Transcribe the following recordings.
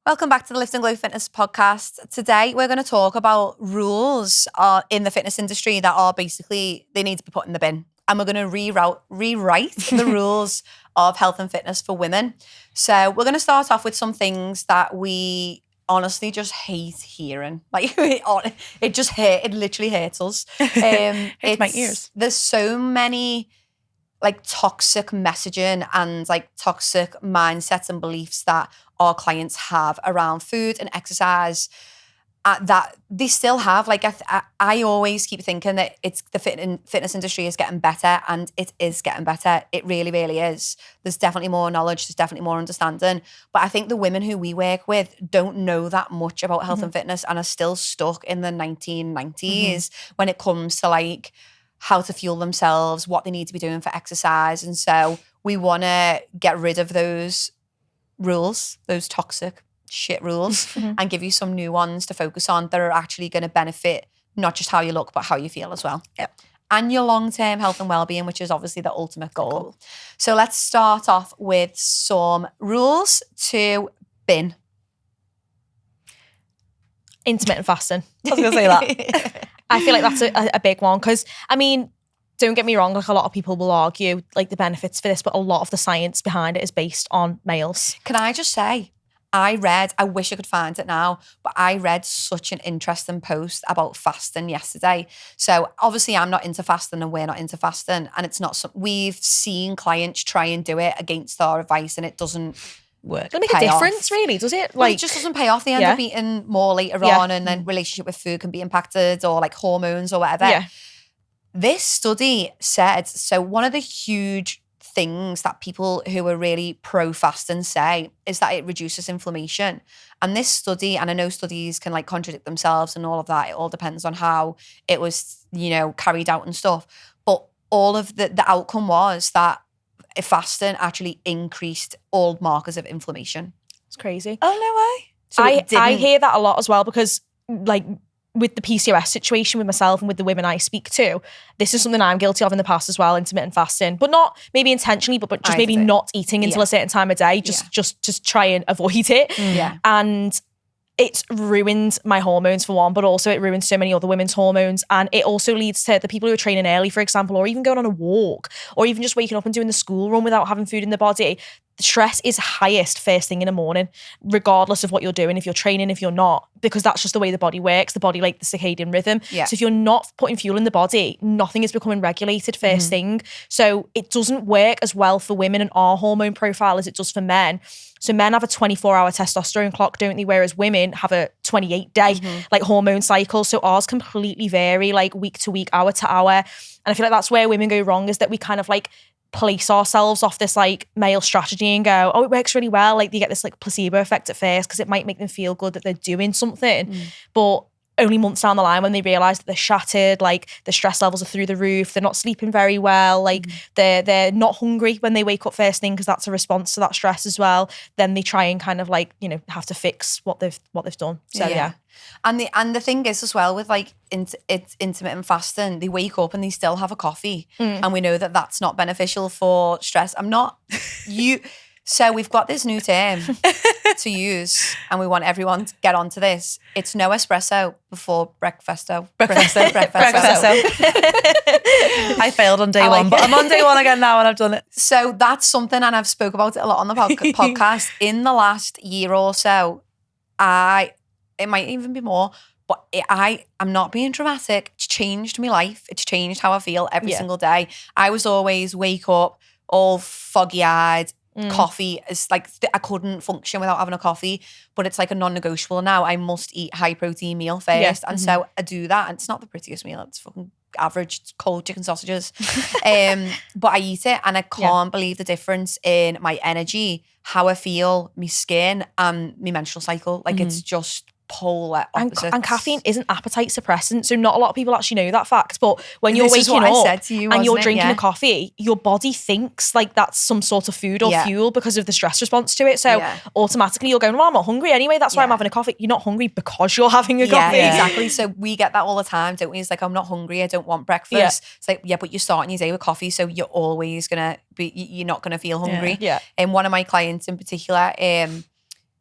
Welcome back to the Lift and Glow Fitness podcast. Today, we're going to talk about rules in the fitness industry that are basically, they need to be put in the bin. And we're going to rewrite the rules of health and fitness for women. So we're going to start off with some things that we honestly just hate hearing. Like it literally hurts us. Hurts my ears. There's so many like toxic messaging and like toxic mindsets and beliefs that our clients have around food and exercise that they still have. Like I always keep thinking that it's the fitness industry is getting better, and it is getting better. It really, really is. There's definitely more knowledge. There's definitely more understanding. But I think the women who we work with don't know that much about health and fitness and are still stuck in the 1990s when it comes to like how to fuel themselves, what they need to be doing for exercise. And so we want to get rid of those rules, those toxic shit rules, and give you some new ones to focus on that are actually going to benefit not just how you look, but how you feel as well. Yep. And your long-term health and well-being, which is obviously the ultimate goal. Cool. So let's start off with some rules to bin. Intermittent fasting. I was going to say that. I feel like that's a big one because, I mean, don't get me wrong, like a lot of people will argue like the benefits for this, but a lot of the science behind it is based on males. Can I just say, I wish I could find it now, but I read such an interesting post about fasting yesterday. So obviously I'm not into fasting and we're not into fasting, and it's not we've seen clients try and do it against our advice and it doesn't work. Doesn't make a difference really, does it? Like, it just doesn't pay off. They end up eating more later on, and then relationship with food can be impacted, or like hormones or whatever. Yeah. This study said, so one of the huge things that people who are really pro-fasting say is that it reduces inflammation. And this study, and I know studies can like contradict themselves and all of that, it all depends on how it was, carried out and stuff. But all of the outcome was that fasting actually increased all markers of inflammation. It's crazy. Oh, no way. So I hear that a lot as well because like with the PCOS situation with myself and with the women I speak to, this is something I'm guilty of in the past as well, intermittent fasting, but not maybe intentionally, but just maybe not eating until a certain time of day, just try and avoid it. Yeah. And it's ruined my hormones for one, but also it ruins so many other women's hormones. And it also leads to the people who are training early, for example, or even going on a walk, or even just waking up and doing the school run without having food in the body. The stress is highest first thing in the morning, regardless of what you're doing, if you're training, if you're not, because that's just the way the body works, the body like the circadian rhythm. Yeah. So if you're not putting fuel in the body, nothing is becoming regulated first thing. So it doesn't work as well for women and our hormone profile as it does for men. So men have a 24-hour testosterone clock, don't they? Whereas women have a 28-day like hormone cycle. So ours completely vary like week to week, hour to hour. And I feel like that's where women go wrong, is that we kind of like place ourselves off this like male strategy and go, oh, it works really well. Like you get this like placebo effect at first because it might make them feel good that they're doing something. But only months down the line when they realise that they're shattered, like the stress levels are through the roof, they're not sleeping very well, like they're not hungry when they wake up first thing because that's a response to that stress as well, then they try and kind of like, have to fix what they've done. So yeah. And the thing is as well with like it's intermittent fasting, they wake up and they still have a coffee, and we know that that's not beneficial for stress. So we've got this new term to use, and we want everyone to get onto this. It's no espresso before breakfasto. Breakfasto. I failed on day one, but I'm on day one again now and I've done it. So that's something, and I've spoke about it a lot on the podcast. In the last year or so, it might even be more, but I'm not being dramatic. It's changed my life. It's changed how I feel every single day. I was always wake up all foggy-eyed, coffee is like, I couldn't function without having a coffee, but it's like a non-negotiable now. I must eat high protein meal first. And so I do that. And it's not the prettiest meal. It's fucking average. It's cold chicken sausages. But I eat it, and I can't believe the difference in my energy, how I feel, my skin, and my menstrual cycle. Like it's just polar opposites. And caffeine isn't appetite suppressant, so not a lot of people actually know that fact. But when you're waking up and you're drinking a coffee, your body thinks like that's some sort of food or fuel because of the stress response to it. So automatically you're going, well, I'm not hungry anyway, that's why I'm having a coffee. You're not hungry because you're having a coffee. Exactly. So we get that all the time, don't we? It's like, I'm not hungry, I don't want breakfast. It's like, but you're starting your day with coffee, so you're always gonna be, you're not gonna feel hungry. And one of my clients in particular,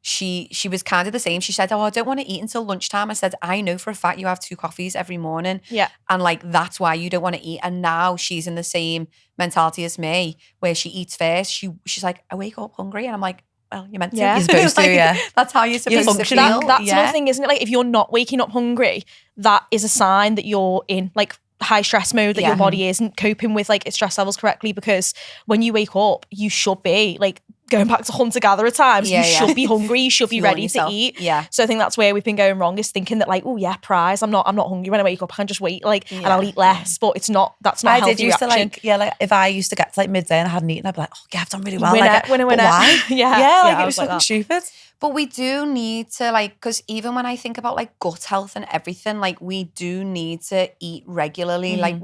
she was kind of the same. She said, oh, I don't want to eat until lunchtime. I said, I know for a fact you have 2 coffees every morning. Yeah. And like, that's why you don't want to eat. And now she's in the same mentality as me, where she eats first. She's like, I wake up hungry. And I'm like, well, you're meant to. Yeah. You're supposed to, yeah. That's how you're supposed to feel. That's another thing, isn't it? Like, if you're not waking up hungry, that is a sign that you're in like high stress mode, that your body isn't coping with like its stress levels correctly, because when you wake up, you should be like, going back to hunter-gatherer times, you should be hungry, you should be ready to eat. Yeah. So I think that's where we've been going wrong, is thinking that like, oh yeah, prize, I'm not hungry when I wake up, I can just wait, like, and I'll eat less. But it's not, that's not a healthy reaction. like if I used to get to like midday and I hadn't eaten, I'd be like, oh yeah, I've done really well. Winner. But why? Yeah, it was fucking stupid. But we do need to like, because even when I think about like gut health and everything, like we do need to eat regularly. Like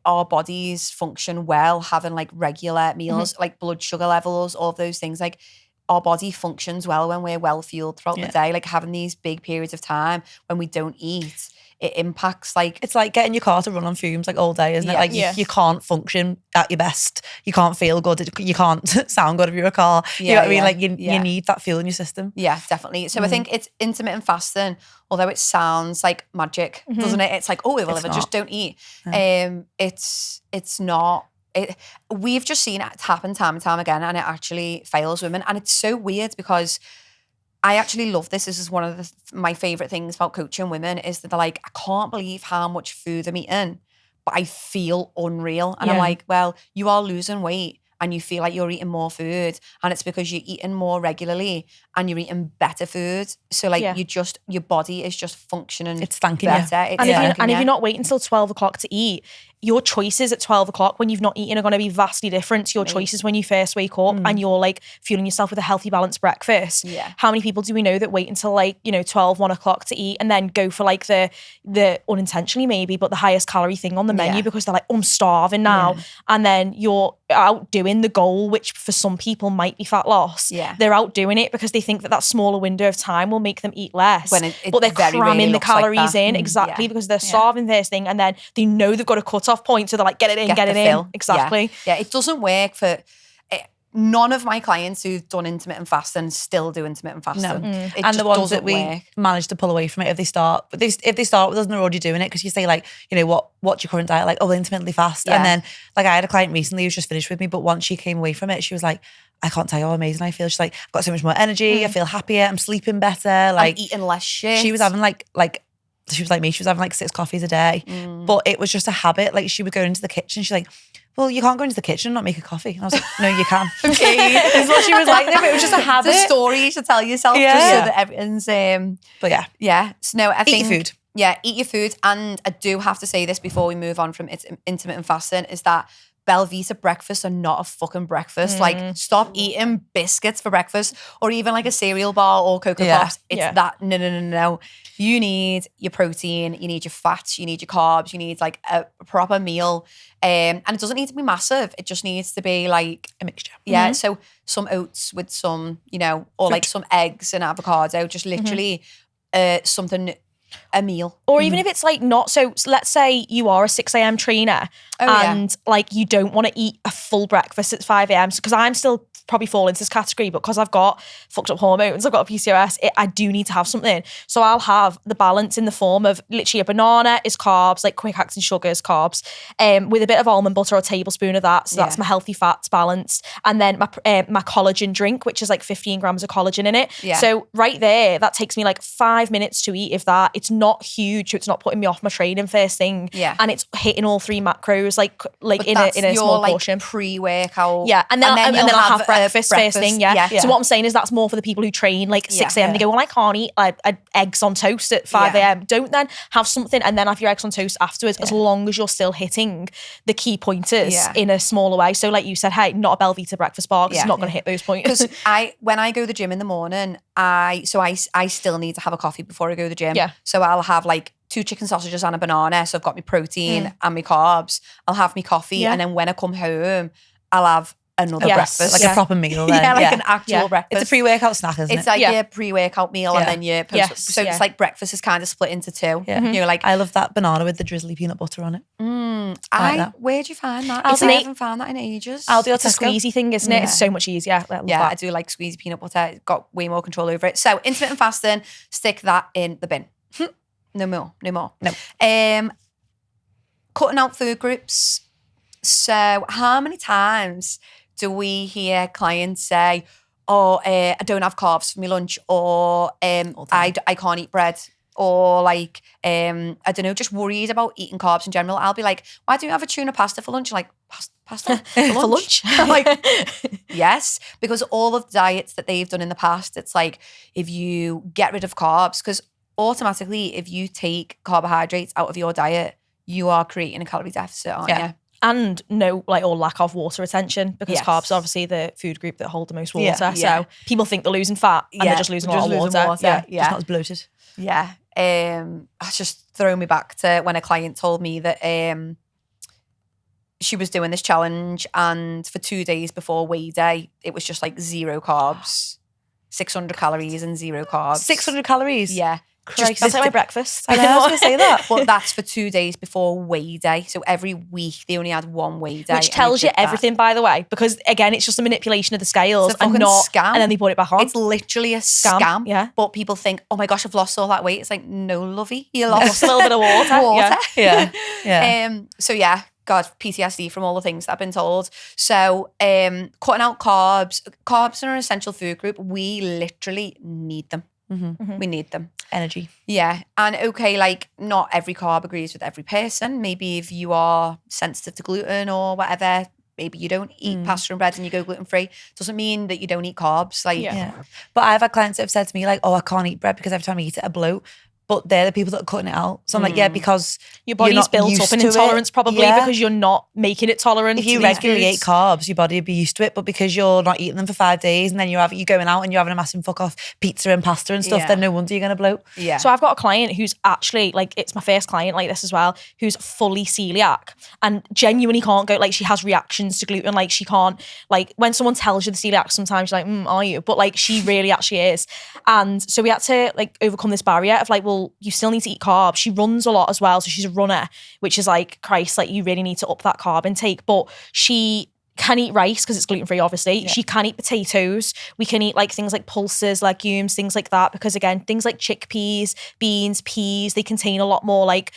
our bodies function well having like regular meals, like blood sugar levels, all of those things. Like our body functions well when we're well fueled throughout the day. Like having these big periods of time when we don't eat, it impacts like... It's like getting your car to run on fumes like all day, isn't it? Like you can't function at your best. You can't feel good. You can't sound good if you're a car. You know what I mean? Like you need that fuel in your system. Yeah, definitely. So I think it's intermittent fasting, although it sounds like magic, doesn't it? It's like, oh, well, if I just don't eat. It's not. We've just seen it happen time and time again, and it actually fails women. And it's so weird because I actually love this. This is one of my favorite things about coaching women, is that they're like, I can't believe how much food I'm eating, but I feel unreal. And I'm like, well, you are losing weight and you feel like you're eating more food, and it's because you're eating more regularly and you're eating better food. So like your body is just functioning. It's thanking better. you. And if you're not waiting until 12 o'clock to eat, your choices at 12 o'clock when you've not eaten are going to be vastly different to your choices when you first wake up and you're like fueling yourself with a healthy balanced breakfast. How many people do we know that wait until like, 12, 1 o'clock to eat and then go for like the unintentionally maybe, but the highest calorie thing on the menu because they're like, oh, I'm starving now. And then you're outdoing the goal, which for some people might be fat loss. They're outdoing it because they think that smaller window of time will make them eat less. But they're cramming the calories in because they're starving first thing, and then they know they've got a cut-off point, so they're like, get it in. Exactly. Yeah, it doesn't work for... None of my clients who've done intermittent fasting still do intermittent fasting. No. And the ones that we manage to pull away from it, if they start with us and they're already doing it, because you say like, what's your current diet like? Oh, intermittently fast. And then like I had a client recently who's just finished with me, but once she came away from it, she was like, I can't tell you how amazing I feel. She's like, I've got so much more energy. I feel happier. I'm sleeping better. Like I'm eating less shit. She was having she was like me. She was having like 6 coffees a day, but it was just a habit. Like she would go into the kitchen. She's like, well, you can't go into the kitchen and not make a coffee. And I was like, no, you can. This is what she was like. But it was just a habit. It's a story you should tell yourself just so that everything's... But yeah. So no, I think... Eat your food. Yeah, eat your food. And I do have to say this before we move on from intermittent fasting, is that Belvita breakfasts are not a fucking breakfast. Like, stop eating biscuits for breakfast or even like a cereal bar or Cocoa Pops. It's that, no. You need your protein, you need your fats, you need your carbs, you need like a proper meal. And it doesn't need to be massive. It just needs to be like a mixture. Yeah, so some oats with some, or like some eggs and avocado, just literally something... a meal. Or even if it's like not, so let's say you are a 6 a.m. trainer and like you don't want to eat a full breakfast at 5 a.m. because I'm still probably fall into this category, but because I've got fucked up hormones, I've got a PCOS, I do need to have something. So I'll have the balance in the form of literally a banana is carbs, like quick acting sugars, carbs, with a bit of almond butter or a tablespoon of that. So that's my healthy fats balanced. And then my collagen drink, which is like 15 grams of collagen in it. Yeah. So right there, that takes me like 5 minutes to eat, if that. It's not huge, so it's not putting me off my training first thing. Yeah. And it's hitting all 3 macros like in a small portion. Pre-workout. Yeah. And then I'll have breakfast first thing. Yeah. So what I'm saying is that's more for the people who train like 6 a.m. They go, well, I can't eat eggs on toast at 5 a.m. Don't then have something and then have your eggs on toast afterwards, as long as you're still hitting the key pointers in a smaller way. So like you said, hey, not a Belvita breakfast bar because it's not going to hit those points. Because when I go to the gym in the morning, I still need to have a coffee before I go to the gym. Yeah. So I'll have like 2 chicken sausages and a banana. So I've got my protein and my carbs. I'll have my coffee. And then when I come home, I'll have another Yes. breakfast. Like a proper meal then. Yeah, like an actual breakfast. It's a pre-workout snack, isn't it? It's like your pre-workout meal and then your post. Yes, So it's like breakfast is kind of split into two. Yeah. You're like, I love that banana with the drizzly peanut butter on it. where'd you find that? Aldi. I haven't found that in ages. Aldi or It's a Tesco. squeezy thing, isn't it? It's so much easier. I love Yeah, that. I do like squeezy peanut butter. It's got way more control over it. So intermittent fasting, stick that in the bin. No more. No. Cutting out food groups. So how many times do we hear clients say, oh, I don't have carbs for my lunch, or I can't eat bread, or like, I don't know, just worried about eating carbs in general. I'll be like, why don't you have a tuna pasta for lunch? Like, pasta for lunch? I'm like, yes, because all of the diets that they've done in the past, it's like, if you get rid of carbs, because automatically, if you take carbohydrates out of your diet, you are creating a calorie deficit, aren't you? And no, like, or lack of water retention, because Yes. carbs are obviously the food group that hold the most water. Yeah. So people think they're losing fat and they're just losing a lot of water. Yeah. Just not as bloated. Yeah. It's just thrown me back to when a client told me that she was doing this challenge, and for 2 days before weigh day, it was just like 0 carbs, 600 calories and 0 carbs. 600 calories? Yeah. Christ. That's like my breakfast. I know, I was going to say that. But that's for 2 days before weigh day. So every week they only had one weigh day. Which and tells they you did that. everything, by the way, because again, it's just a manipulation of the scales It's a and fucking not, scam. and then they put it back on. It's literally a scam. Yeah. But people think, oh my gosh, I've lost all that weight. It's like, no, lovey, you Lost lost a little bit of water. Yeah. Yeah. So yeah, God, PTSD from all the things that I've been told. So cutting out carbs. Carbs are an essential food group. We literally need them. We need them. Energy. Yeah. And okay, like not every carb agrees with every person. Maybe if you are sensitive to gluten or whatever, maybe you don't eat pasta and bread and you go gluten-free. Doesn't mean that you don't eat carbs. Like, Yeah. But I've had clients that have said to me like, oh, I can't eat bread because every time I eat it, I bloat. But they're the people that are cutting it out. So I'm like, yeah, because Your body's built up an intolerance probably because you're not making it tolerant. If you to these regularly ate foods. carbs, your body would be used to it. But because you're not eating them for 5 days and then you're going out and you're having a massive fuck off pizza and pasta and stuff, Yeah. then no wonder you're going to bloat. yeah. So I've got a client who's actually, like, it's my first client like this as well, who's fully celiac and genuinely can't go, like, she has reactions to gluten. Like, she can't, like, when someone tells you the celiac, sometimes you're like, are you? But like, she really actually is. And so we had to like overcome this barrier of like, well, you still need to eat carbs. She runs a lot as well. So she's a runner, which is like, Christ, like, you really need to up that carb intake. But she can eat rice because it's gluten-free, obviously. Yeah. She can eat potatoes. We can eat like things like pulses, legumes, things like that. Because again, things like chickpeas, beans, peas, they contain a lot more like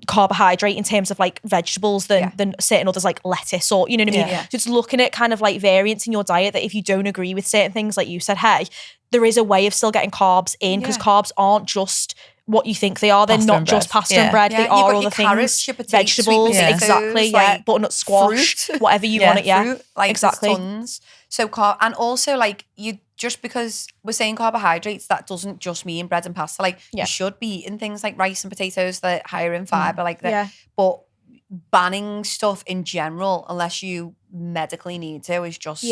carbohydrate in terms of like vegetables than certain others like lettuce or, you know what I mean? Yeah. So it's looking at kind of like variants in your diet that if you don't agree with certain things, like you said, hey, there is a way of still getting carbs in because carbs aren't just what you think they are. They're not just pasta and bread. They are other things. Vegetables, exactly. Like butternut squash, fruit. Whatever you want it. Yeah, fruit, like exactly. Tons. So and also like you just because we're saying carbohydrates, that doesn't just mean bread and pasta. Like you should be eating things like rice and potatoes that are higher in fiber, like that. Yeah. But banning stuff in general, unless you medically need to, is just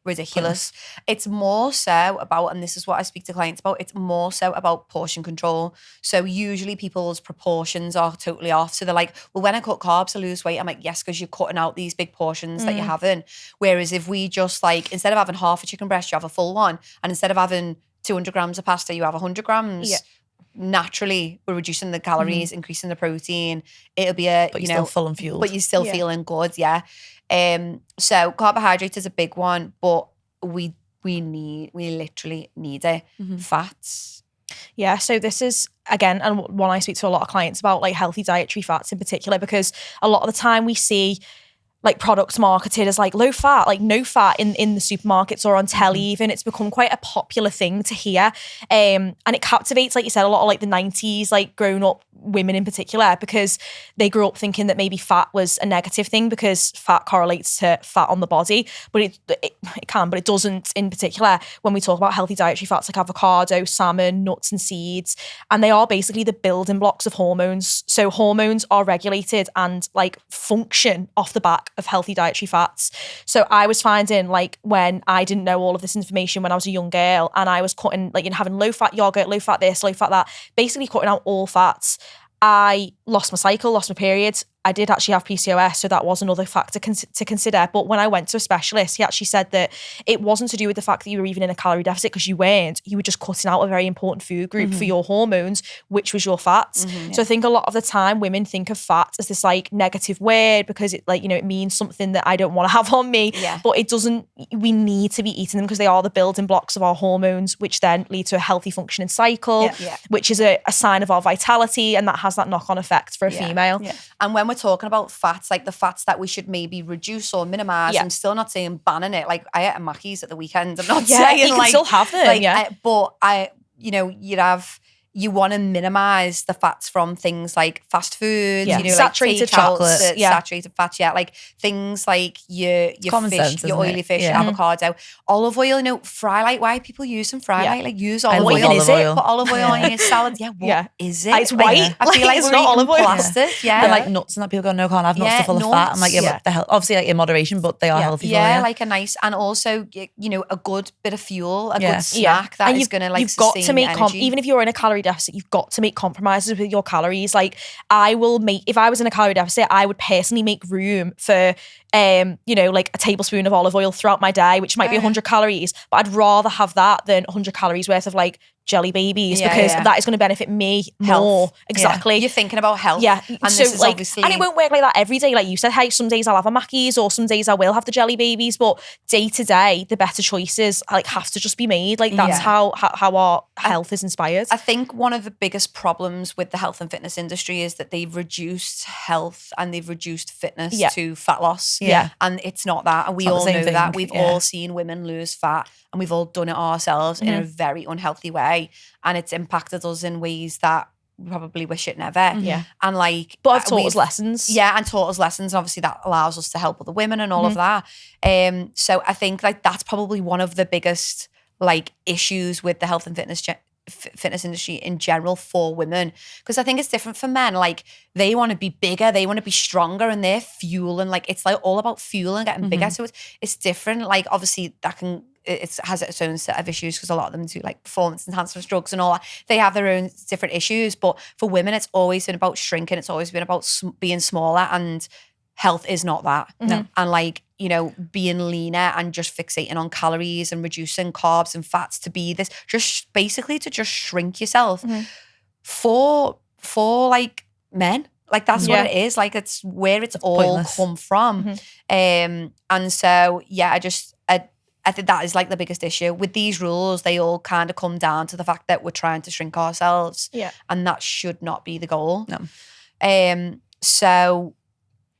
ridiculous. It's more so about, and this is what I speak to clients about, it's more so about portion control. So usually people's proportions are totally off. So they're like, well, when I cut carbs, I lose weight. I'm like, yes, because you're cutting out these big portions that you're having. Whereas if we just like, instead of having half a chicken breast, you have a full one. And instead of having 200 grams of pasta, you have 100 grams. Yeah. Naturally, we're reducing the calories, increasing the protein. It'll be but you're still full and fueled. But you're still feeling good, so carbohydrates is a big one, but we literally need it. Fats. Yeah, so this is, again, and one I speak to a lot of clients about, like healthy dietary fats in particular, because a lot of the time we see like products marketed as like low fat, like no fat in the supermarkets or on telly even. It's become quite a popular thing to hear. And it captivates, like you said, a lot of like the 90s, like grown up women in particular, because they grew up thinking that maybe fat was a negative thing because fat correlates to fat on the body. But it can, but it doesn't in particular when we talk about healthy dietary fats like avocado, salmon, nuts and seeds. And they are basically the building blocks of hormones. So hormones are regulated and like function off the back of healthy dietary fats. So I was finding like when I didn't know all of this information when I was a young girl and I was cutting like having low fat yogurt, low fat this, low fat that, basically cutting out all fats, I lost my cycle, lost my periods. I did actually have PCOS, so that was another factor to consider. But when I went to a specialist, he actually said that it wasn't to do with the fact that you were even in a calorie deficit, because you weren't. You were just cutting out a very important food group for your hormones, which was your fats. So I think a lot of the time women think of fat as this like negative word, because it like, you know, it means something that I don't want to have on me. Yeah. But it doesn't. We need to be eating them because they are the building blocks of our hormones, which then lead to a healthy functioning cycle, which is a sign of our vitality, and that has that knock-on effect for a female. Yeah. And when we're talking about fats, like the fats that we should maybe reduce or minimize, I'm still not saying banning it. Like I ate a Mackey's at the weekend. I'm not saying you can like still have them. But you know, you want to minimize the fats from things like fast food, you know, saturated like chocolate, saturated fats, like things like your Common fish, sense, your oily fish, your avocado, olive oil. You know, fry light. Why people use some fry light? Like use olive oil. What even is it? Put olive oil on your salad. Yeah, what is it? It's white. I feel like it's we're not eating olive oil. plastic. Yeah. And like nuts and that, people go, no, can't have nuts, they're full of fat. I'm like, but they're obviously like in moderation, but they are healthy for you. Yeah, like a nice, and also, you know, a good bit of fuel, a good snack that is going to like sustain you've got to make energy. even if you're in a calorie deficit, you've got to make compromises with your calories. Like I will make, if I was in a calorie deficit, I would personally make room for you know, like a tablespoon of olive oil throughout my day, which might be 100 calories, but I'd rather have that than 100 calories worth of like jelly babies, because that is going to benefit me more. Exactly. You're thinking about health. Yeah. And so this is like, obviously, and it won't work like that every day. Like you said, hey, some days I'll have a Mackey's or some days I will have the jelly babies, but day to day, the better choices like have to just be made. Like that's how our health is inspired. I think one of the biggest problems with the health and fitness industry is that they've reduced health and they've reduced fitness to fat loss. Yeah. And it's not that. And we all know that. We've all seen women lose fat, and we've all done it ourselves in a very unhealthy way. And it's impacted us in ways that we probably wish it never. Yeah. And like, but I've taught us lessons. Yeah, and taught us lessons. And obviously that allows us to help other women and all of that. So I think like that's probably one of the biggest like issues with the health and fitness industry in general for women, because I think it's different for men. Like they want to be bigger, they want to be stronger, and they're fuel, and like it's like all about fuel and getting bigger. So it's different. Like obviously that can, it has its own set of issues, because a lot of them do like performance enhancement drugs and all that. They have their own different issues, but for women it's always been about shrinking. It's always been about being smaller, and health is not that. And like, you know, being leaner and just fixating on calories and reducing carbs and fats to be this, just basically to just shrink yourself for like men. Like that's what it is. Like it's where it's all pointless. Come from. And so, yeah, I think that is like the biggest issue with these rules. They all kind of come down to the fact that we're trying to shrink ourselves. Yeah. And that should not be the goal. No. So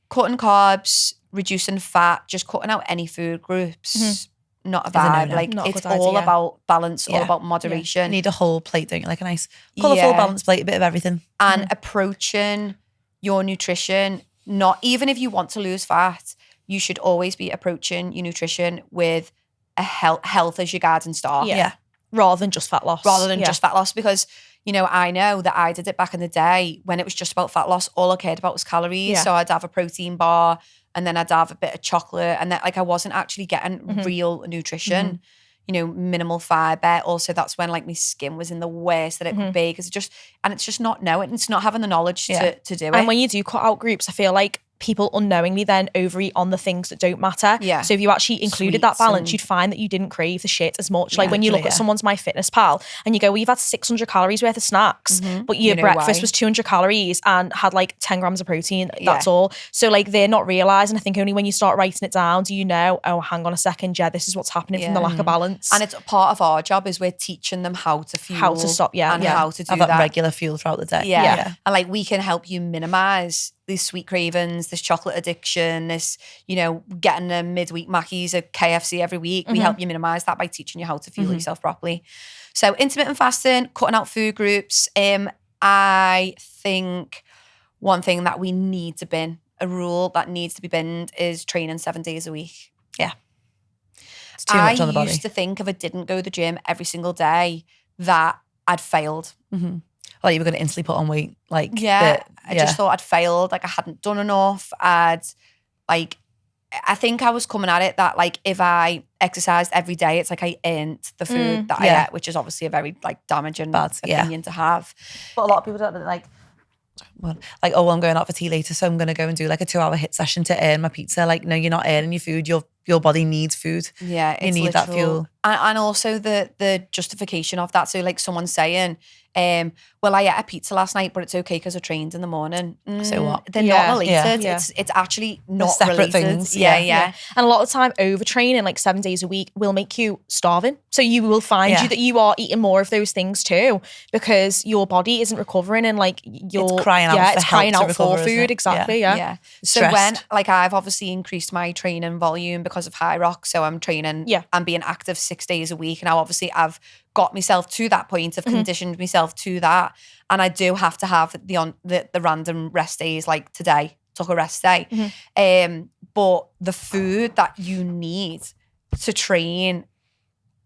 cutting carbs, reducing fat, just cutting out any food groups, not a vibe. no-no. Like Not a it's good all idea. about balance, all Yeah. about You moderation. need a whole plate, don't you? Like a nice colourful balanced plate, a bit of everything. And approaching your nutrition, not even if you want to lose fat, you should always be approaching your nutrition with a health as your guiding star. Yeah. Rather than just fat loss. Just fat loss, because you know, I know that I did it back in the day when it was just about fat loss. All I cared about was calories. Yeah. So I'd have a protein bar and then I'd have a bit of chocolate, and that like I wasn't actually getting real nutrition. You know, minimal fiber. Also, that's when like my skin was in the worst that it could be, because it's just not knowing, it's not having the knowledge to do it. And when you do cut out groups, I feel like people unknowingly then overeat on the things that don't matter. Yeah. So if you actually included that Sweets balance, and- you'd find that you didn't crave the shit as much. Like when you actually, look at someone's MyFitnessPal and you go, well, you've had 600 calories worth of snacks, but your You know breakfast why. was 200 calories and had like 10 grams of protein. That's all. So like they're not realising. I think only when you start writing it down do you know, oh, hang on a second, this is what's happening from the lack of balance. And it's part of our job is we're teaching them how to fuel, How to stop, and how to do Have that regular fuel throughout the day. Yeah. And like we can help you minimize these sweet cravings, this chocolate addiction, this, you know, getting a midweek Mackey's at KFC every week. We help you minimize that by teaching you how to fuel yourself properly. So intermittent fasting, cutting out food groups. I think one thing that we need to bin, a rule that needs to be binned, is training 7 days a week. Yeah. It's too much on the I body. used to think if I didn't go to the gym every single day that I'd failed. Like you were going to instantly put on weight. Like I just thought I'd failed. Like I hadn't done enough. I think I was coming at it that like if I exercised every day, it's like I earned the food that I ate, which is obviously a very like damaging Bad, opinion to have. But a lot of people don't like. well, like, oh, I'm going out for tea later, so I'm going to go and do like a 2-hour HIIT session to earn my pizza. Like, no, you're not earning your food. Your body needs food. Yeah, you need that fuel. And also the justification of that. So like someone saying, well, I ate a pizza last night, but it's okay because I trained in the morning. So what? They're not related. Yeah. It's actually not separate related. things. Yeah. And a lot of the time, overtraining like 7 days a week will make you starving. So you will find you that you are eating more of those things too, because your body isn't recovering and like it's crying out for food. Exactly. Yeah. So when like I've obviously increased my training volume because of High Rock, so I'm training and being active 6 days a week. Now obviously I've got myself to that point, I've conditioned myself to that, and I do have to have the random rest days. Like today took a rest day, but the food that you need to train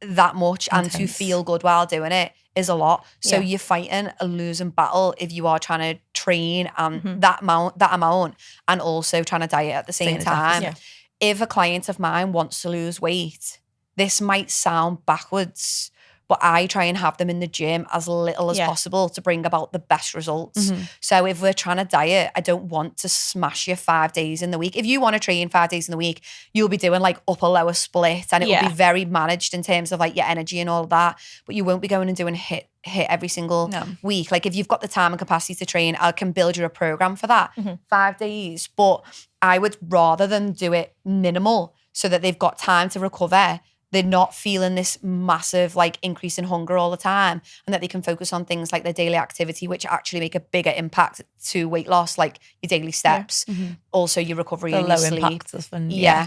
that much and to feel good while doing it is a lot. So you're fighting a losing battle if you are trying to train that amount and also trying to diet at the same time. If a client of mine wants to lose weight, this might sound backwards, but I try and have them in the gym as little as possible to bring about the best results. So if we're trying to diet, I don't want to smash you 5 days in the week. If you want to train 5 days in the week, you'll be doing like upper lower split, and it will be very managed in terms of like your energy and all that. But you won't be going and doing hit every single week. Like if you've got the time and capacity to train, I can build you a program for that 5 days. But I would rather them do it minimal so that they've got time to recover. They're not feeling this massive like increase in hunger all the time, and that they can focus on things like their daily activity, which actually make a bigger impact to weight loss, like your daily steps, also your recovery and your sleep.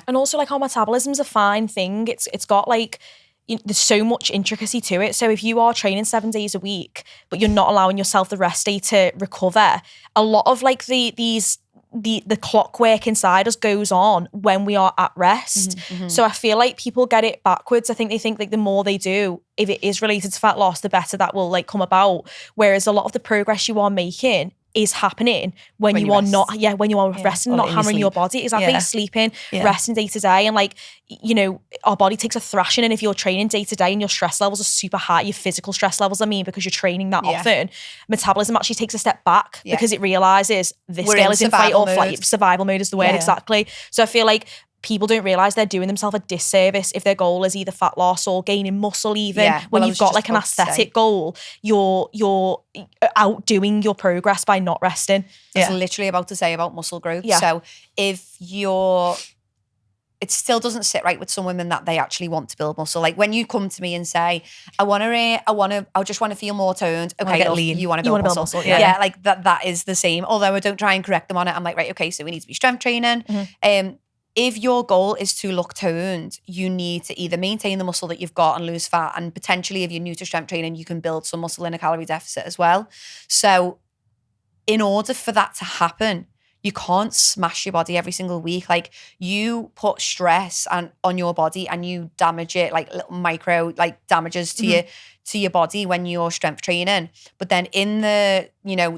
And also like our metabolism's a fine thing. It's got like, there's so much intricacy to it. So if you are training 7 days a week, but you're not allowing yourself the rest day to recover, a lot of like the clockwork inside us goes on when we are at rest. So I feel like people get it backwards. I think they think like the more they do, if it is related to fat loss, the better that will like come about. Whereas a lot of the progress you are making is happening when you are not when you are resting, not hammering your body. Exactly. Sleeping, resting day to day. And like, you know, our body takes a thrashing, and if you're training day to day and your stress levels are super high, your physical stress levels, I mean, because you're training that often, metabolism actually takes a step back because it realizes this girl is in fight or flight. Survival mode is the word. Exactly. So I feel like people don't realize they're doing themselves a disservice if their goal is either fat loss or gaining muscle. Even when you've got like an aesthetic goal, you're outdoing your progress by not resting. I was literally about to say about muscle growth. So if it still doesn't sit right with some women that they actually want to build muscle. Like when you come to me and say, I just want to feel more toned. Okay, you want to build muscle. Yeah, like that is the same. Although I don't try and correct them on it. I'm like, right, okay, so we need to be strength training. If your goal is to look toned, you need to either maintain the muscle that you've got and lose fat, and potentially if you're new to strength training, you can build some muscle in a calorie deficit as well. So in order for that to happen, you can't smash your body every single week. Like you put stress on your body and you damage it, like little micro like damages to your body when you're strength training. But then in the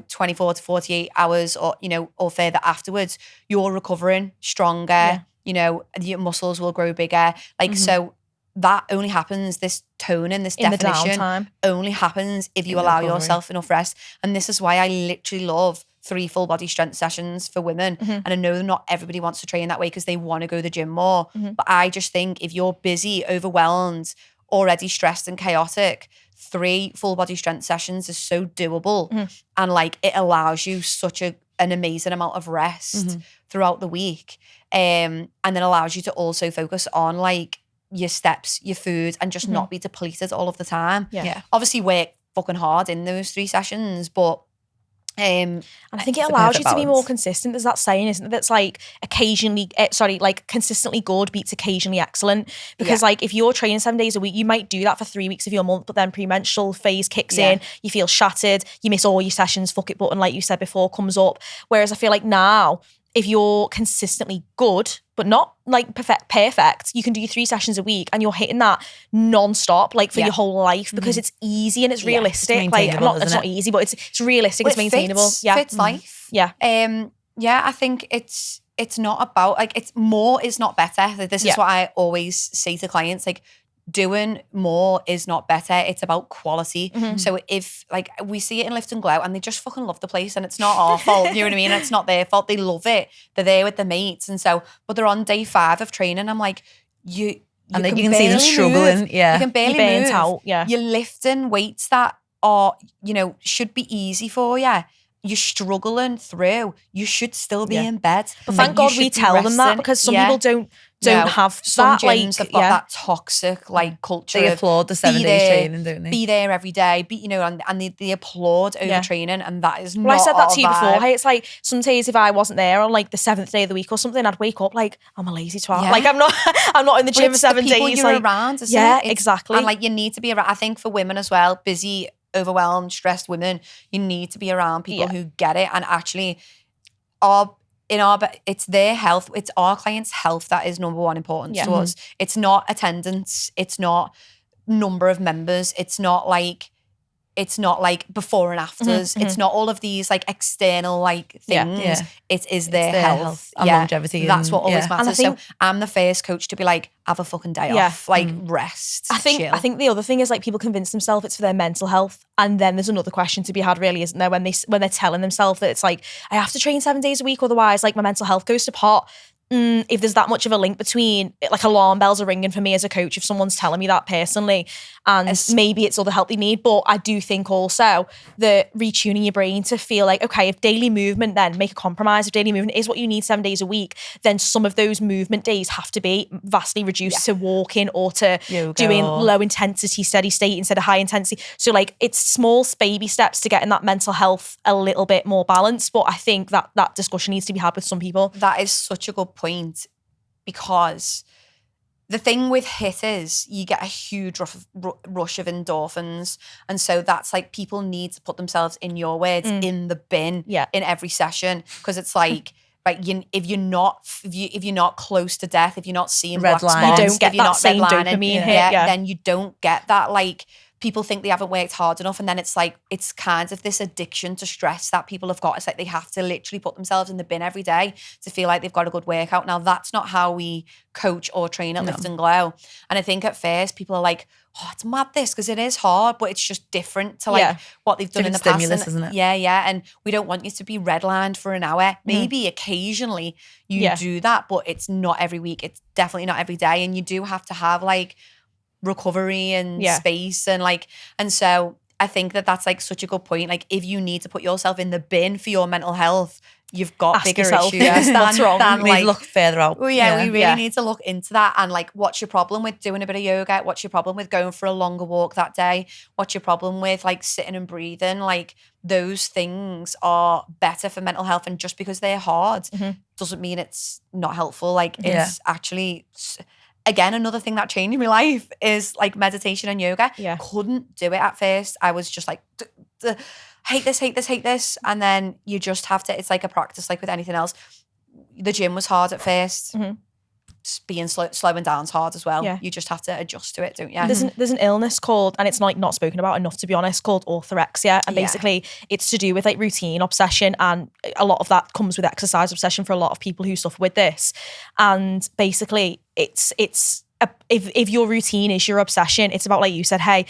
24 to 48 hours or further afterwards, you're recovering stronger. Your muscles will grow bigger. Like so that only happens, this toning, this definition only happens if you allow yourself enough rest. And this is why I literally love 3 full body strength sessions for women. And I know not everybody wants to train that way because they want to go to the gym more. But I just think if you're busy, overwhelmed, already stressed and chaotic, 3 full body strength sessions is so doable. And like it allows you such an amazing amount of rest throughout the week. And then allows you to also focus on like your steps, your food, and just not be depleted all of the time. Obviously work fucking hard in those 3 sessions, but and I think it allows you to be more consistent. There's that saying, isn't it? That's like consistently good beats occasionally excellent. Because like if you're training 7 days a week, you might do that for 3 weeks of your month, but then premenstrual phase kicks in, you feel shattered, you miss all your sessions, fuck it button, like you said before, comes up. Whereas I feel like now, if you're consistently good, but not like perfect, you can do 3 sessions a week and you're hitting that non-stop, like for your whole life, because it's easy and it's realistic. It's like it's not easy, but it's realistic, it's maintainable. Fits life. I think it's not about like, it's more is not better. Like, this is what I always say to clients, like doing more is not better. It's about quality. Mm-hmm. So if like we see it in Lift and Glow and they just fucking love the place and it's not our fault, you know what I mean? It's not their fault. They love it. They're there with the mates. And so, but they're on day 5 of training. I'm like, you And then you can see them struggling. Move. Yeah. You can barely You're burnt move. out, yeah. You're lifting weights that are, you know, should be easy for you. You're struggling through. You should still be in bed. But thank God we tell them that, because some people don't have some that. gyms have got yeah. that toxic like culture. They of applaud the 7 days training, don't they? Be there every day. Be, you know, and they applaud overtraining, and that is not. Well, I said that our to you vibe. before. Hey, it's like some days if I wasn't there on like the 7th day of the week or something, I'd wake up like I'm a lazy twat. Yeah. Like I'm not in the But gym for it's 7 the people days. you're Like, around, isn't yeah, it? It's- exactly. And like you need to be around. I think for women as well, busy, overwhelmed, stressed women, you need to be around people who get it and actually it's their health, it's our clients' health that is number one importance to us. It's not attendance, it's not number of members, it's not like before and afters. It's not all of these like external like things. Yeah. It is their health and longevity. That's what always yeah. matters. And I think- so I'm the first coach to be like, have a fucking day off. Like rest. I think the other thing is like people convince themselves it's for their mental health, and then there's another question to be had, really, isn't there? When they're telling themselves that it's like I have to train 7 days a week, otherwise like my mental health goes to pot. If there's that much of a link between, like alarm bells are ringing for me as a coach if someone's telling me that personally, and maybe it's all the help they need. But I do think also that retuning your brain to feel like, okay, if daily movement, then make a compromise. If daily movement is what you need 7 days a week, then some of those movement days have to be vastly reduced to walking or to Yoga doing or- low intensity, steady state instead of high intensity. So like it's small baby steps to getting that mental health a little bit more balanced. But I think that discussion needs to be had with some people. That is such a good point, because the thing with HIIT is you get a huge rush of endorphins, and so that's like people need to put themselves, in your words, in the bin in every session, because it's like if you're not close to death, if you're not seeing Red black line. spots, You don't get if you're that not same redlining, dopamine hit, then you don't get that like. People think they haven't worked hard enough, and then it's like it's kind of this addiction to stress that people have got. It's like they have to literally put themselves in the bin every day to feel like they've got a good workout. Now that's not how we coach or train at Lift and Glow. And I think at first people are like, "Oh, it's mad this," because it is hard, but it's just different to like what they've done in the Different past. stimulus, And, isn't it? Yeah. And we don't want you to be redlined for an hour. Maybe occasionally you do that, but it's not every week. It's definitely not every day, and you do have to have like recovery and space and so I think that's like such a good point. Like if you need to put yourself in the bin for your mental health, you've got Ask bigger yourself, issues what's wrong? than We need like to look further out. we really need to look into that. And like, what's your problem with doing a bit of yoga? What's your problem with going for a longer walk that day? What's your problem with like sitting and breathing? Like those things are better for mental health, and just because they're hard doesn't mean it's not helpful. Like it's actually, again, another thing that changed my life is like meditation and yoga. Couldn't do it at first. I was just like, hate this. And then you just have to, it's like a practice, like with anything else. The gym was hard at first. Being slowing down is hard as well. You just have to adjust to it, don't you? There's an illness called, and it's like not spoken about enough, to be honest, called orthorexia. And basically it's to do with like routine obsession, and a lot of that comes with exercise obsession for a lot of people who suffer with this. And basically it's if your routine is your obsession, it's about, like you said, hey,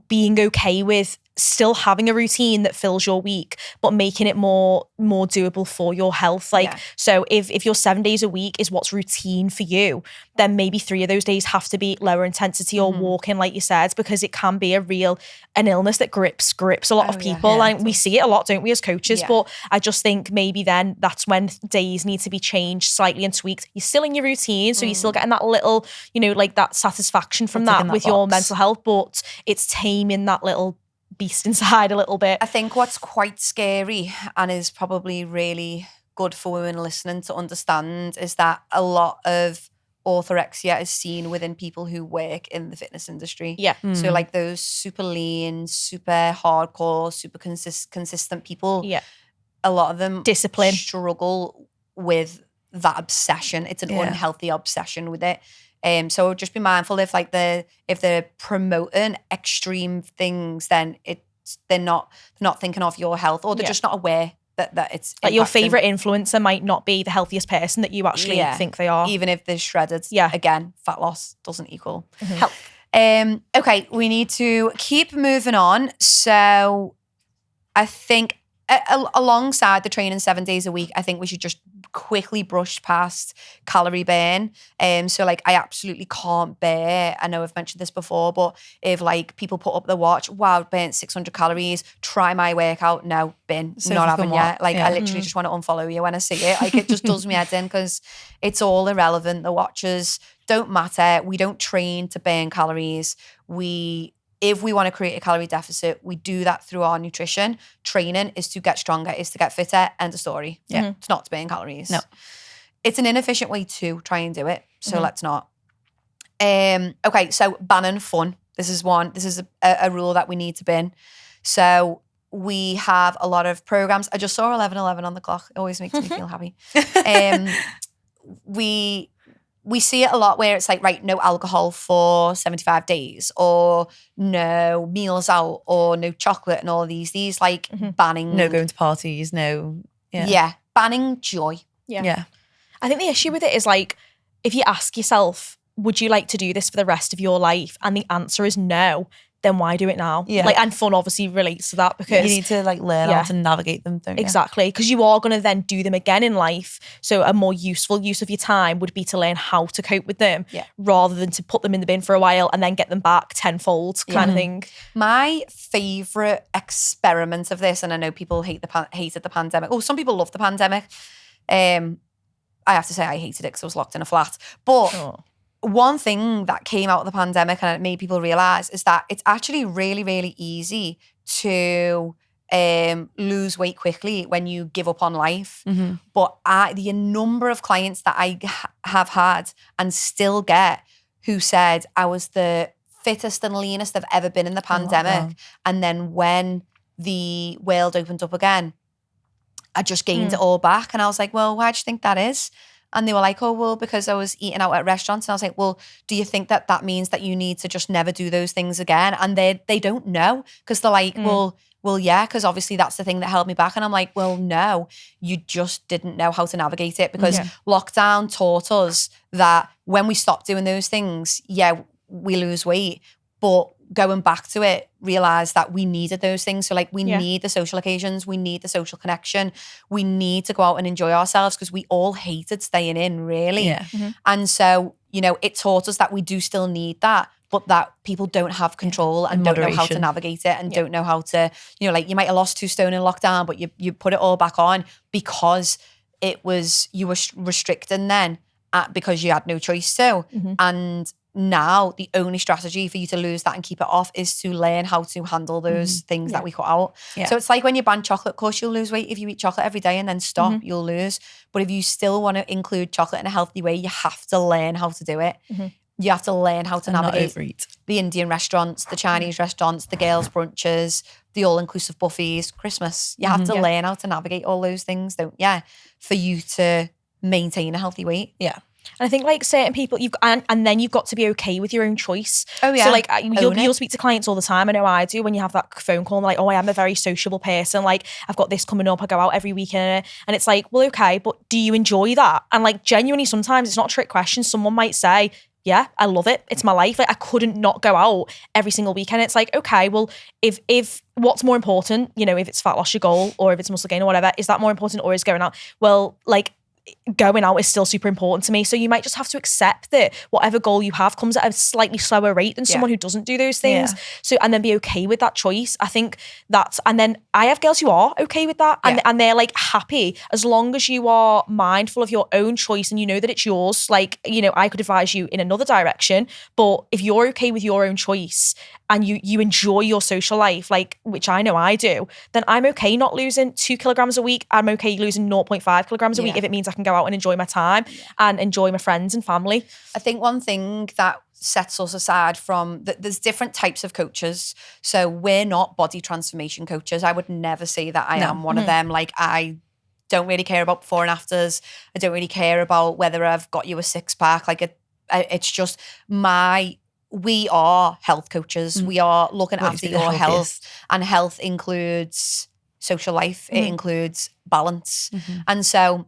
being okay with still having a routine that fills your week, but making it more doable for your health. Like, so if your 7 days a week is what's routine for you, then maybe 3 of those days have to be lower intensity or walking, like you said, because it can be an illness that grips a lot of people. Like we see it a lot, don't we, as coaches? But I just think maybe then that's when days need to be changed slightly and tweaked. You're still in your routine, so you're still getting that little, like that satisfaction from that with your mental health, but it's taming that little beast inside a little bit. I think what's quite scary and is probably really good for women listening to understand is that a lot of orthorexia is seen within people who work in the fitness industry. So like those super lean, super hardcore, super consistent people, a lot of them discipline struggle with that obsession. It's an unhealthy obsession with it. So just be mindful if they're promoting extreme things, then they're not thinking of your health, or they're just not aware that it's like your impacting. favorite influencer might not be the healthiest person that you actually think they are, even if they're shredded. Again, fat loss doesn't equal health. Okay, we need to keep moving on. So I think alongside the training 7 days a week, I think we should just quickly brush past calorie burn. So like I absolutely can't bear, I know I've mentioned this before, but if like people put up the watch, wow, burnt 600 calories, try my workout, no, bin, So not fucking having what? yet. Like Yeah. I literally just want to unfollow you when I see it. Like it just does me head in because it's all irrelevant. The watches don't matter. We don't train to burn calories. If we want to create a calorie deficit, we do that through our nutrition. Training is to get stronger, is to get fitter. End of story. Yeah. It's not to burn calories. No. It's an inefficient way to try and do it. So let's not. Okay, so banning fun. This is one. This is a rule that we need to bin. So we have a lot of programs. I just saw 11:11 on the clock. It always makes me feel happy. We see it a lot where it's like, right, no alcohol for 75 days or no meals out or no chocolate and all of these like banning. No going to parties, no. Yeah, banning joy. Yeah. I think the issue with it is like, if you ask yourself, would you like to do this for the rest of your life? And the answer is no, then why do it now? Yeah. Like, and fun obviously relates to that because you need to like learn how to navigate them, don't you? Exactly, because you are going to then do them again in life. So a more useful use of your time would be to learn how to cope with them rather than to put them in the bin for a while and then get them back tenfold kind of thing. My favourite experiment of this, and I know people hated the pandemic. Oh, some people love the pandemic. I have to say I hated it because I was locked in a flat. But one thing that came out of the pandemic and it made people realise is that it's actually really, really easy to lose weight quickly when you give up on life. But the number of clients that I have had and still get who said I was the fittest and leanest I've ever been in the pandemic. And then when the world opened up again, I just gained it all back. And I was like, well, why do you think that is? And they were like, oh, well, because I was eating out at restaurants. And I was like, well, do you think that means that you need to just never do those things again? And they don't know because they're like, well, yeah, because obviously that's the thing that held me back. And I'm like, well, no, you just didn't know how to navigate it because lockdown taught us that when we stop doing those things, we lose weight. But going back to it, realize that we needed those things. So like we need the social occasions, we need the social connection, we need to go out and enjoy ourselves because we all hated staying in, really. Yeah. And so, it taught us that we do still need that, but that people don't have control and don't know how to navigate it and don't know how to, like you might have lost 2 stone in lockdown, but you put it all back on because you were restricting then because you had no choice to. And now the only strategy for you to lose that and keep it off is to learn how to handle those things that we cut out. So it's like when you ban chocolate, of course you'll lose weight. If you eat chocolate every day and then stop, you'll lose. But if you still want to include chocolate in a healthy way, you have to learn how to do it. You have to learn how to navigate the Indian restaurants, the Chinese restaurants, the girls' brunches, the all-inclusive buffets, Christmas. You have to learn how to navigate all those things, don't you? For you to maintain a healthy weight. Yeah. And I think like certain people, and then you've got to be okay with your own choice. Oh yeah. So like you'll speak to clients all the time. I know I do when you have that phone call and like, oh, I am a very sociable person. Like I've got this coming up. I go out every weekend. And it's like, well, okay, but do you enjoy that? And like genuinely, sometimes it's not a trick question. Someone might say, yeah, I love it. It's my life. Like I couldn't not go out every single weekend. It's like, okay, well, if what's more important, if it's fat loss your goal or if it's muscle gain or whatever, is that more important or is going out? Well, like going out is still super important to me. So you might just have to accept that whatever goal you have comes at a slightly slower rate than someone who doesn't do those things. So, and then be okay with that choice. I think and then I have girls who are okay with that and they're like happy as long as you are mindful of your own choice and you know that it's yours. Like, I could advise you in another direction, but if you're okay with your own choice and you enjoy your social life, like, which I know I do, then I'm okay not losing 2 kilograms a week. I'm okay losing 0.5 kilograms a week if it means I can go out and enjoy my time and enjoy my friends and family. I think one thing that sets us aside from there's different types of coaches. So we're not body transformation coaches. I would never say that I am one of them. Like I don't really care about before and afters. I don't really care about whether I've got you a 6-pack. Like it's just we are health coaches. We are looking after your health, and health includes social life. It includes balance. And so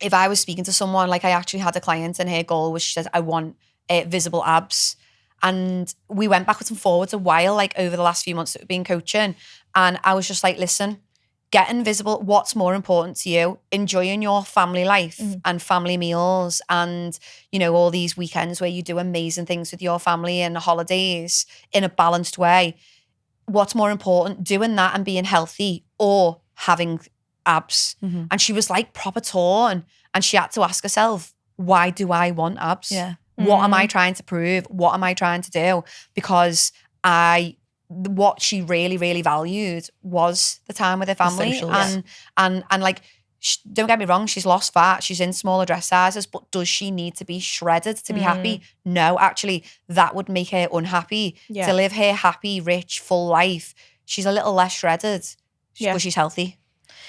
if I was speaking to someone, like I actually had a client and her goal was, she says, I want visible abs. And we went backwards and forwards a while, like over the last few months that we've been coaching. And I was just like, listen, getting visible, what's more important to you? Enjoying your family life and family meals and, you know, all these weekends where you do amazing things with your family and holidays in a balanced way. What's more important, doing that and being healthy or having abs? And she was like proper torn, and she had to ask herself, why do I want abs? Yeah. What am I trying to prove? What am I trying to do? Because what she really, really valued was the time with her family. social, and like, don't get me wrong, she's lost fat, she's in smaller dress sizes, but does she need to be shredded to be happy? No, actually, that would make her unhappy. To live her happy, rich, full life, she's a little less shredded because she's healthy.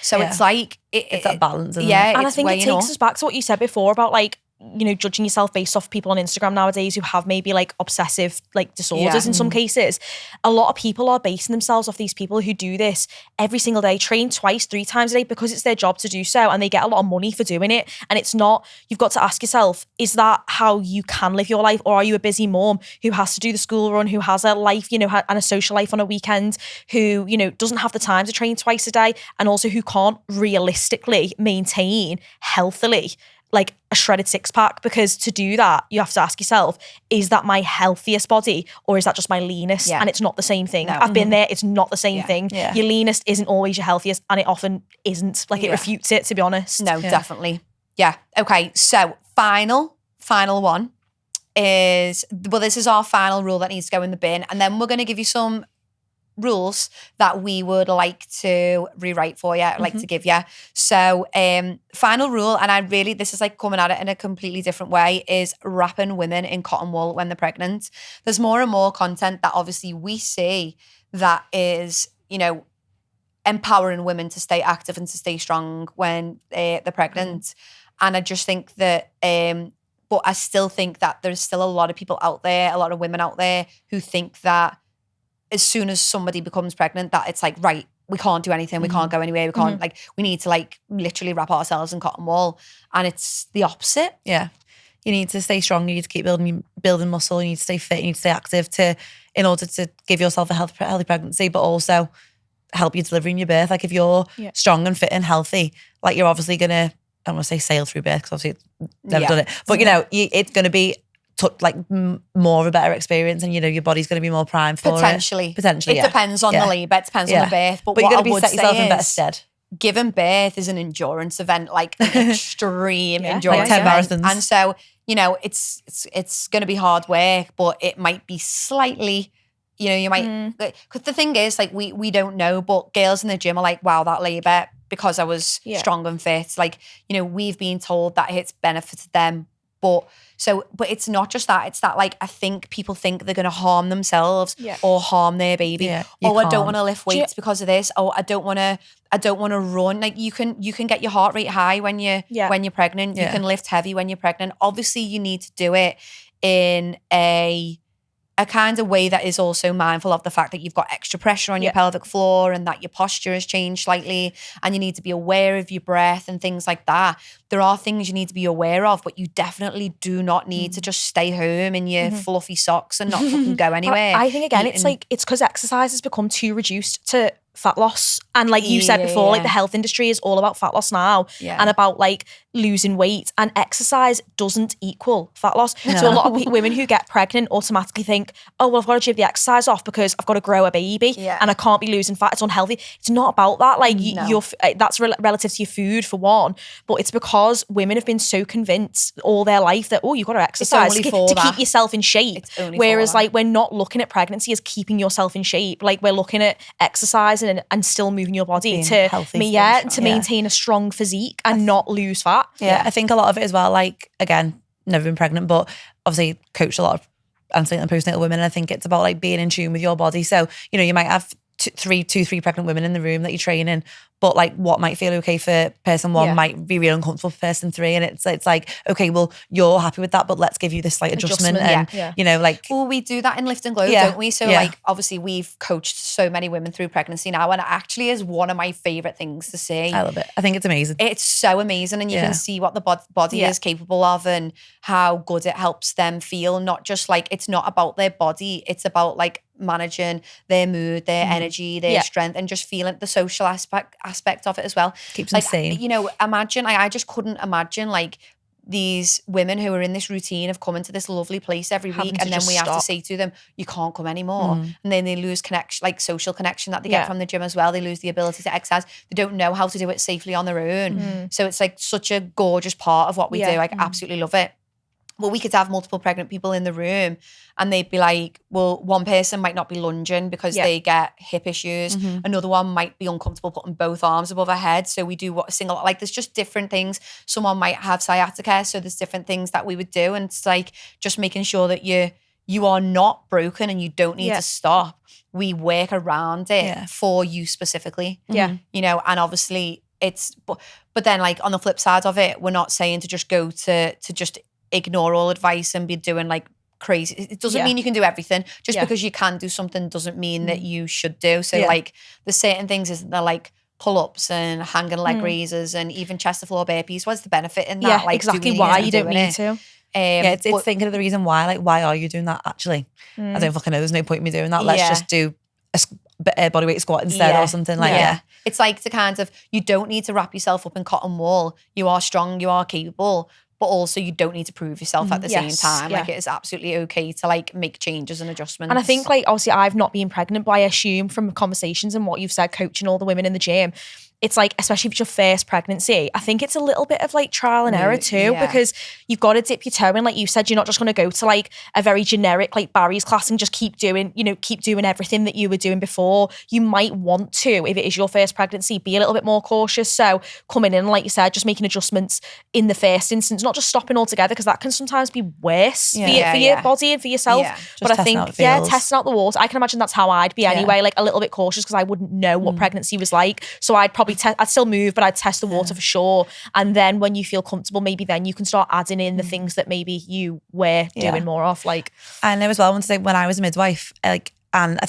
So it's like it's that balance, isn't it? And I think it takes us back to what you said before about like, you know, judging yourself based off people on Instagram nowadays who have maybe like obsessive like disorders in some cases. A lot of people are basing themselves off these people who do this every single day, train twice, 3 times a day because it's their job to do so, and they get a lot of money for doing it. And it's not, you've got to ask yourself, is that how you can live your life? Or are you a busy mom who has to do the school run, who has a life, you know, and a social life on a weekend, who, you know, doesn't have the time to train twice a day, and also who can't realistically maintain healthily like a shredded 6-pack? Because to do that, you have to ask yourself, is that my healthiest body or is that just my leanest? And it's not the same thing. I've been there, it's not the same thing. Your leanest isn't always your healthiest, and it often isn't. Like it refutes it, to be honest. No, definitely. Yeah. Okay. So final one is, well, this is our final rule that needs to go in the bin. And then we're going to give you some rules that we would like to rewrite for you, like to give you. So final rule, and I really, this is like coming at it in a completely different way, is wrapping women in cotton wool when they're pregnant. There's more and more content that obviously we see that is, you know, empowering women to stay active and to stay strong when they're pregnant. And I just think that but I still think that there's still a lot of people out there, a lot of women out there who think that as soon as somebody becomes pregnant, that it's like, right, we can't do anything, we can't go anywhere, we can't, like, we need to like literally wrap ourselves in cotton wool. And it's the opposite. Yeah. You need to stay strong, you need to keep building muscle, you need to stay fit, you need to stay active in order to give yourself a healthy pregnancy, but also help you delivering your birth. Like if you're strong and fit and healthy, like you're obviously going to, I don't want to say sail through birth because obviously never done it, but you know, it's going to be more of a better experience, and you know your body's going to be more primed for potentially. It depends on the labour, it depends on the birth, but you're what going to set yourself in better stead. Giving birth is an endurance event, like an extreme endurance like 10 event. marathons. And so, you know, it's going to be hard work, but it might be slightly, you know, you might, because the thing is, like, we don't know, but girls in the gym are like, wow, that labour, because I was strong and fit, like, you know, we've been told that it's benefited them. But it's not just that. It's that, like, I think people think they're going to harm themselves or harm their baby. Yeah, I don't want to lift weights because of this. Oh, I don't want to run. Like you can get your heart rate high when you're pregnant. You can lift heavy when you're pregnant. Obviously, you need to do it in a kind of way that is also mindful of the fact that you've got extra pressure on your pelvic floor and that your posture has changed slightly, and you need to be aware of your breath and things like that. There are things you need to be aware of, but you definitely do not need to just stay home in your fluffy socks and not fucking go anywhere. I think again, it's because exercise has become too reduced to fat loss, and like you said before, like the health industry is all about fat loss now and about like losing weight, and exercise doesn't equal fat loss. So a lot of women who get pregnant automatically think, oh well, I've got to chip the exercise off because I've got to grow a baby and I can't be losing fat, it's unhealthy. It's not about that. Like that's relative to your food for one, but it's because women have been so convinced all their life that you've got to exercise to keep yourself in shape, whereas like we're not looking at pregnancy as keeping yourself in shape. Like we're looking at exercise and still moving your body to maintain a strong physique and not lose fat. I think a lot of it as well, like, again, never been pregnant, but obviously coached a lot of antenatal and postnatal women, and I think it's about like being in tune with your body. So, you know, you might have three pregnant women in the room that you're training, but like what might feel okay for person one might be really uncomfortable for person three, and it's like, okay, well, you're happy with that, but let's give you this like adjustment and you know, like, well, we do that in Lift and Glow, don't we? So like obviously we've coached so many women through pregnancy now, and it actually is one of my favorite things to see. I love it. I think it's amazing. It's so amazing, and you can see what the body is capable of and how good it helps them feel. Not just like, it's not about their body, it's about like managing their mood, their energy, their strength, and just feeling the social aspect of it as well. Keeps like, them sane. You know, imagine, I just couldn't imagine like these women who are in this routine of coming to this lovely place every week, and then we have to say to them, you can't come anymore. And then they lose connection, like social connection that they get from the gym as well. They lose the ability to exercise. They don't know how to do it safely on their own. So it's like such a gorgeous part of what we do. I absolutely love it. Well, we could have multiple pregnant people in the room, and they'd be like, well, one person might not be lunging because they get hip issues. Another one might be uncomfortable putting both arms above her head. So we do what single, like there's just different things. Someone might have sciatica. So there's different things that we would do. And it's like just making sure that you are not broken and you don't need to stop. We work around it for you specifically. You know, and obviously it's, but then like on the flip side of it, we're not saying to just go to just ignore all advice and be doing like crazy. It doesn't mean you can do everything. Just because you can do something doesn't mean that you should do. So like there's certain things, isn't there, like pull-ups and hanging leg raises and even chest to floor burpees. What's the benefit in that? Yeah, like exactly why you don't need to. It's thinking of the reason why, like, why are you doing that actually? I don't fucking know. There's no point in me doing that. Let's just do a bodyweight squat instead or something like It's like to kind of, you don't need to wrap yourself up in cotton wool. You are strong, you are capable, but also you don't need to prove yourself at the same time. Like it is absolutely okay to like make changes and adjustments. And I think like, obviously I've not been pregnant, but I assume from conversations and what you've said, coaching all the women in the gym, it's like, especially if it's your first pregnancy, I think it's a little bit of like trial and error too, because you've got to dip your toe in. Like you said, you're not just going to go to like a very generic like Barry's class and just keep doing everything that you were doing before. You might want to, if it is your first pregnancy, be a little bit more cautious. So coming in, like you said, just making adjustments in the first instance, not just stopping altogether, because that can sometimes be worse for your body and for yourself. But I think, testing out the waters. I can imagine that's how I'd be anyway, like a little bit cautious because I wouldn't know what pregnancy was like. So I'd probably I'd still move, but I'd test the water for sure. And then when you feel comfortable, maybe then you can start adding in the things that maybe you were doing more of. Like, I know as well, when I was a midwife, like, and I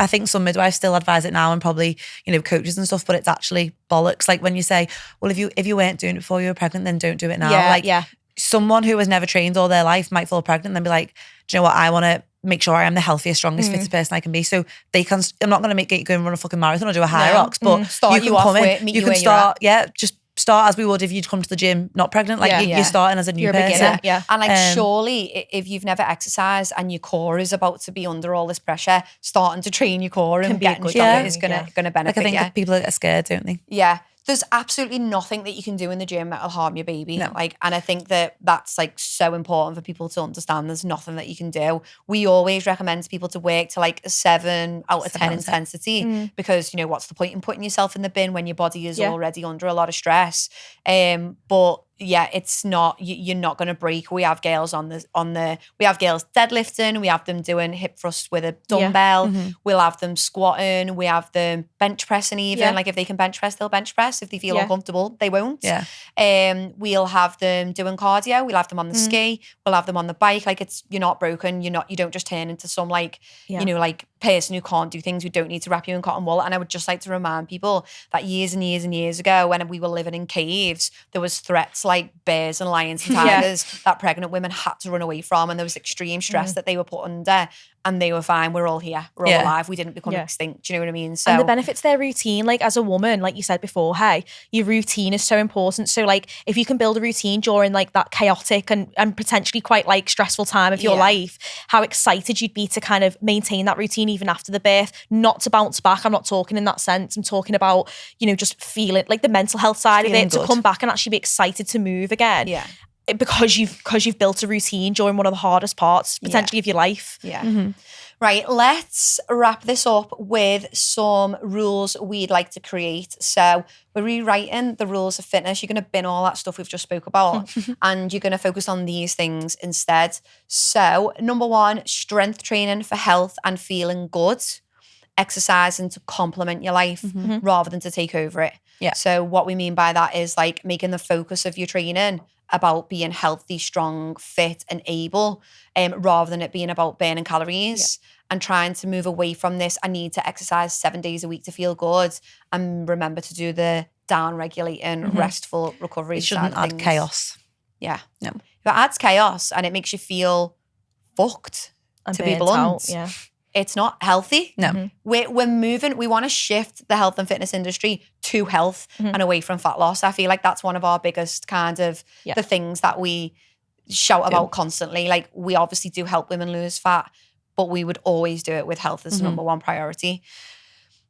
think some midwives still advise it now, and probably, you know, coaches and stuff, but it's actually bollocks. Like when you say, well, if you weren't doing it before you were pregnant, then don't do it now. Someone who has never trained all their life might fall pregnant and then be like, do you know what, I want to make sure I am the healthiest, strongest, fittest person I can be. So they can, I'm not going to make you go and run a fucking marathon or do a high rocks, but start you can come in, you can start, just start as we would if you'd come to the gym not pregnant. Like you're starting as a new person. And like surely if you've never exercised and your core is about to be under all this pressure, starting to train your core and getting stronger is gonna benefit. Like I think that people are scared, don't they? Yeah. There's absolutely nothing that you can do in the gym that'll harm your baby. No. Like, and I think that that's like so important for people to understand. There's nothing that you can do. We always recommend people to work to like a 7 out of 10 intensity because, you know, what's the point in putting yourself in the bin when your body is already under a lot of stress? But yeah, it's not, you're not going to break. We have girls we have girls deadlifting, we have them doing hip thrusts with a dumbbell, we'll have them squatting, we have them bench pressing even. Like if they can bench press, they'll bench press. If they feel uncomfortable, they won't. We'll have them doing cardio, we'll have them on the ski, we'll have them on the bike. Like you're not broken, you don't just turn into some like, you know, like person who can't do things, who don't need to wrap you in cotton wool. And I would just like to remind people that years and years and years ago, when we were living in caves, there was threats like bears and lions and tigers that pregnant women had to run away from, and there was extreme stress that they were put under, and they were fine. We're all here, we're all alive, we didn't become extinct. Do you know what I mean? So, and the benefits of their routine, like as a woman, like you said before, hey, your routine is so important. So like if you can build a routine during like that chaotic and potentially quite like stressful time of your life, how excited you'd be to kind of maintain that routine even after the birth, not to bounce back. I'm not talking in that sense. I'm talking about, you know, just feeling like the mental health side of it, to come back and actually be excited to move again. Because you've built a routine during one of the hardest parts potentially of your life. Right, let's wrap this up with some rules we'd like to create. So we're rewriting the rules of fitness. You're going to bin all that stuff we've just spoke about and you're going to focus on these things instead. So number 1, strength training for health and feeling good. exercising to complement your life rather than to take over it. Yeah. So what we mean by that is like making the focus of your training about being healthy, strong, fit, and able, rather than it being about burning calories and trying to move away from this. I need to exercise 7 days a week to feel good, and remember to do the down-regulating, restful recovery. It shouldn't add chaos. Yeah. No. If it adds chaos and it makes you feel fucked, And to be burnt blunt, out, it's not healthy. No. We're moving, we want to shift the health and fitness industry to health and away from fat loss. I feel like that's one of our biggest kind of the things that we shout about constantly. Like, we obviously do help women lose fat, but we would always do it with health as the number one priority.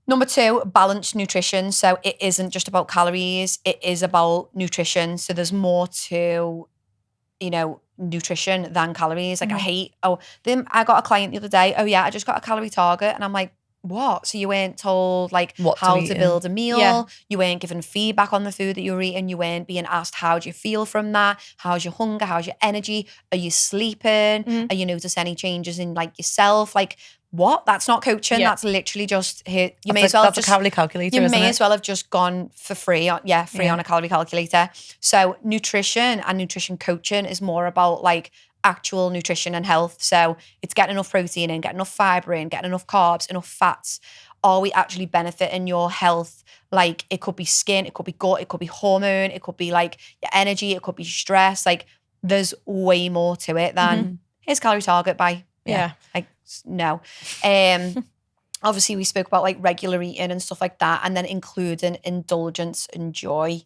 Number 2, balanced nutrition. So it isn't just about calories, it is about nutrition. So there's more to, you know, nutrition than calories. Like I got a client the other day, I just got a calorie target, and I'm like, what? So you weren't told like how to build a meal, you weren't given feedback on the food that you were eating, you weren't being asked how do you feel from that, how's your hunger, how's your energy, are you sleeping, are you notice any changes in like yourself? Like, what? That's not coaching. That's literally just here. That's a calorie calculator. You may as well have just gone for free. On a calorie calculator. So nutrition and nutrition coaching is more about like actual nutrition and health. So it's getting enough protein in, getting enough fiber in, getting enough carbs, enough fats. Are we actually benefiting your health? Like, it could be skin, it could be gut, it could be hormone, it could be like your energy, it could be stress. Like, there's way more to it than here's calorie target by like, no. Obviously we spoke about like regular eating and stuff like that, and then including indulgence and joy.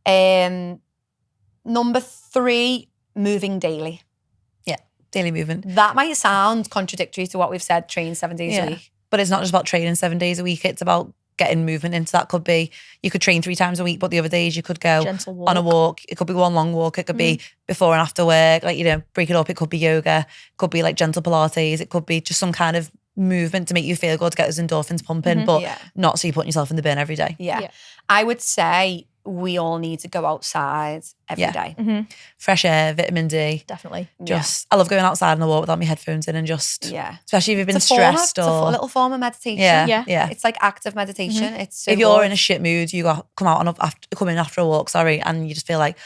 Number 3, moving daily. Yeah, daily movement. That might sound contradictory to what we've said, train 7 days a week. But it's not just about training 7 days a week, it's about getting movement into that. Could be, you could train 3 times a week, but the other days you could go on a walk. It could be one long walk. It could be before and after work, like, you know, break it up. It could be yoga. It could be like gentle Pilates. It could be just some kind of movement to make you feel good, to get those endorphins pumping, but not so you're putting yourself in the bin every day. Yeah. I would say we all need to go outside every day. Fresh air, vitamin D. Definitely. I love going outside on a walk without my headphones in and just, especially if you've been stressed it's a little form of meditation. Yeah. It's like active meditation. It's so if you're in a shit mood, you come in after a walk, and you just feel like,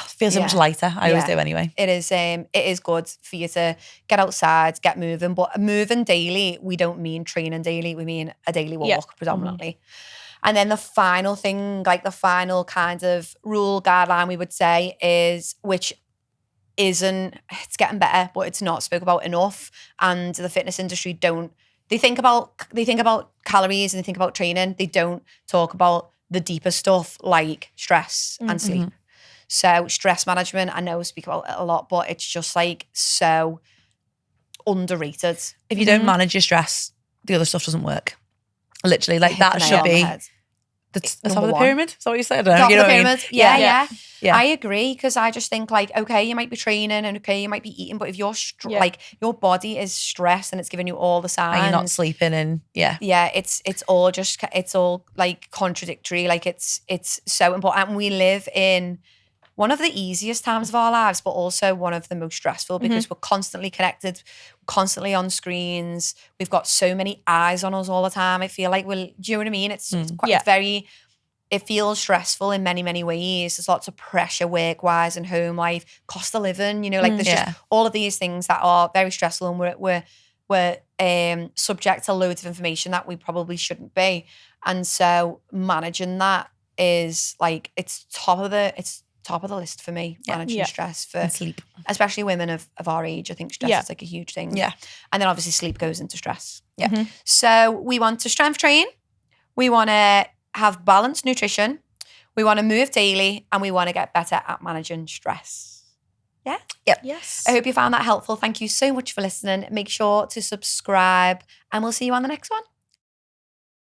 feel so much lighter. I always do anyway. It is good for you to get outside, get moving, but moving daily, we don't mean training daily, we mean a daily walk predominantly. And then the final thing, like the final kind of rule guideline we would say is, which isn't, it's getting better, but it's not spoke about enough. And the fitness industry they think about calories and they think about training. They don't talk about the deeper stuff like stress and sleep. So stress management, I know we speak about it a lot, but it's just like so underrated. If you don't manage your stress, the other stuff doesn't work. Literally, like that should be the top of the pyramid. Is that what you said? Top of the pyramid. Yeah. I agree, because I just think like, okay, you might be training and okay, you might be eating, but if you're like your body is stressed and it's giving you all the signs, and you're not sleeping, and it's all like contradictory. Like it's so important. And we live in one of the easiest times of our lives, but also one of the most stressful, because we're constantly connected, constantly on screens. We've got so many eyes on us all the time. I feel like do you know what I mean? It's it feels stressful in many, many ways. There's lots of pressure work-wise and home life, cost of living, you know, like there's just all of these things that are very stressful, and we're subject to loads of information that we probably shouldn't be. And so managing that is like, it's top of the list for me, managing stress for and sleep, especially women of our age. I think stress is like a huge thing. Yeah. And then obviously sleep goes into stress. Yeah. So we want to strength train, we want to have balanced nutrition, we want to move daily, and we want to get better at managing stress. Yeah? Yep. Yes. I hope you found that helpful. Thank you so much for listening. Make sure to subscribe, and we'll see you on the next one.